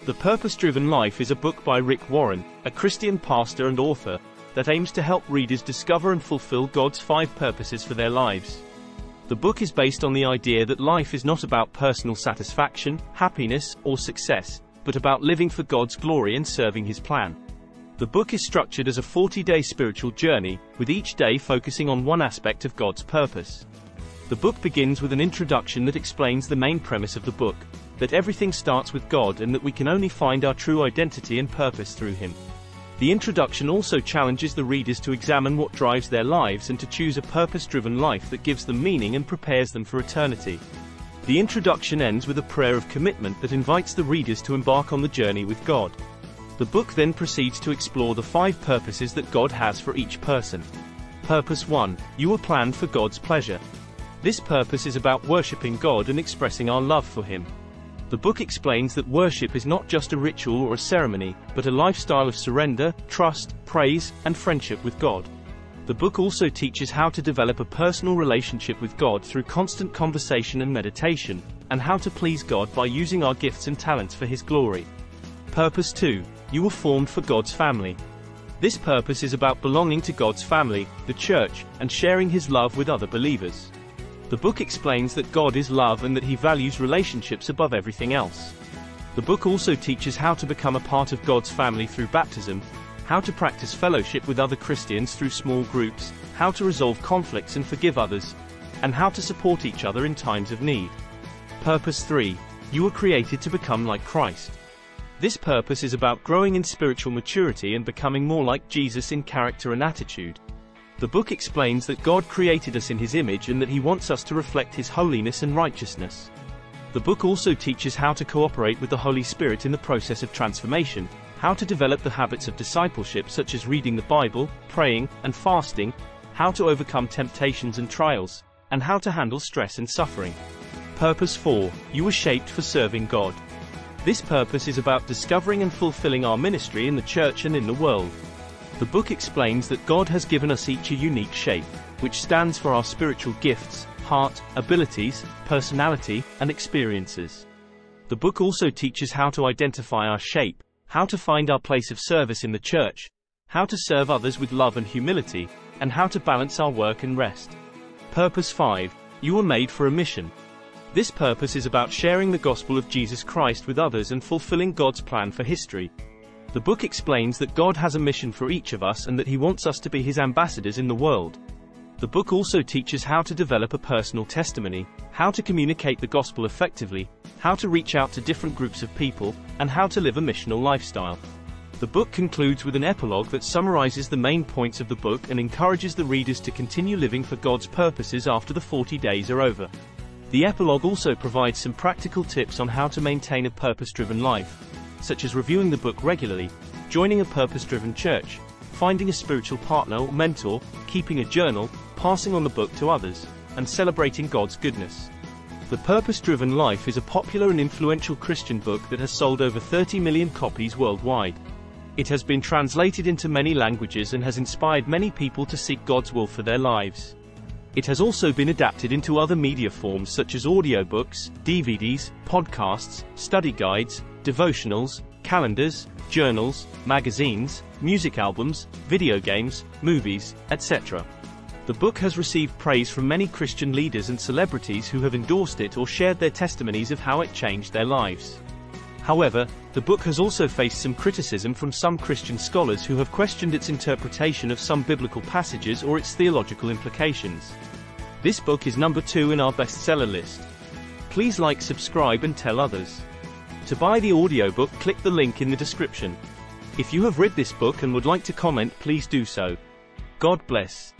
The Purpose-Driven Life is a book by Rick Warren, a Christian pastor and author, that aims to help readers discover and fulfill God's 5 purposes for their lives. The book is based on the idea that life is not about personal satisfaction, happiness, or success, but about living for God's glory and serving His plan. The book is structured as a 40-day spiritual journey, with each day focusing on one aspect of God's purpose. The book begins with an introduction that explains the main premise of the book, that everything starts with God and that we can only find our true identity and purpose through Him. The introduction also challenges the readers to examine what drives their lives and to choose a purpose-driven life that gives them meaning and prepares them for eternity. The introduction ends with a prayer of commitment that invites the readers to embark on the journey with God. The book then proceeds to explore the 5 purposes that God has for each person. Purpose 1. You were planned for God's pleasure. This purpose is about worshiping God and expressing our love for Him. The book explains that worship is not just a ritual or a ceremony, but a lifestyle of surrender, trust, praise, and friendship with God. The book also teaches how to develop a personal relationship with God through constant conversation and meditation, and how to please God by using our gifts and talents for His glory. Purpose 2. You were formed for God's family. This purpose is about belonging to God's family, the church, and sharing His love with other believers. The book explains that God is love and that He values relationships above everything else. The book also teaches how to become a part of God's family through baptism, how to practice fellowship with other Christians through small groups, how to resolve conflicts and forgive others, and how to support each other in times of need. Purpose 3. You were created to become like Christ. This purpose is about growing in spiritual maturity and becoming more like Jesus in character and attitude. The book explains that God created us in His image and that He wants us to reflect His holiness and righteousness. The book also teaches how to cooperate with the Holy Spirit in the process of transformation, how to develop the habits of discipleship such as reading the Bible, praying, and fasting, how to overcome temptations and trials, and how to handle stress and suffering. Purpose 4. You were shaped for serving God. This purpose is about discovering and fulfilling our ministry in the church and in the world. The book explains that God has given us each a unique shape, which stands for our spiritual gifts, heart, abilities, personality, and experiences. The book also teaches how to identify our shape, how to find our place of service in the church, how to serve others with love and humility, and how to balance our work and rest. Purpose 5. You were made for a mission. This purpose is about sharing the gospel of Jesus Christ with others and fulfilling God's plan for history. The book explains that God has a mission for each of us and that He wants us to be His ambassadors in the world. The book also teaches how to develop a personal testimony, how to communicate the gospel effectively, how to reach out to different groups of people, and how to live a missional lifestyle. The book concludes with an epilogue that summarizes the main points of the book and encourages the readers to continue living for God's purposes after the 40 days are over. The epilogue also provides some practical tips on how to maintain a purpose-driven life, such as reviewing the book regularly, joining a purpose-driven church, finding a spiritual partner or mentor, keeping a journal, passing on the book to others, and celebrating God's goodness. The Purpose-Driven Life is a popular and influential Christian book that has sold over 30 million copies worldwide. It has been translated into many languages and has inspired many people to seek God's will for their lives. It has also been adapted into other media forms such as audiobooks, DVDs, podcasts, study guides, devotionals, calendars, journals, magazines, music albums, video games, movies, etc. The book has received praise from many Christian leaders and celebrities who have endorsed it or shared their testimonies of how it changed their lives. However, the book has also faced some criticism from some Christian scholars who have questioned its interpretation of some biblical passages or its theological implications. This book is number 2 in our bestseller list. Please like, subscribe, and tell others. To buy the audiobook, click the link in the description. If you have read this book and would like to comment, please do so. God bless.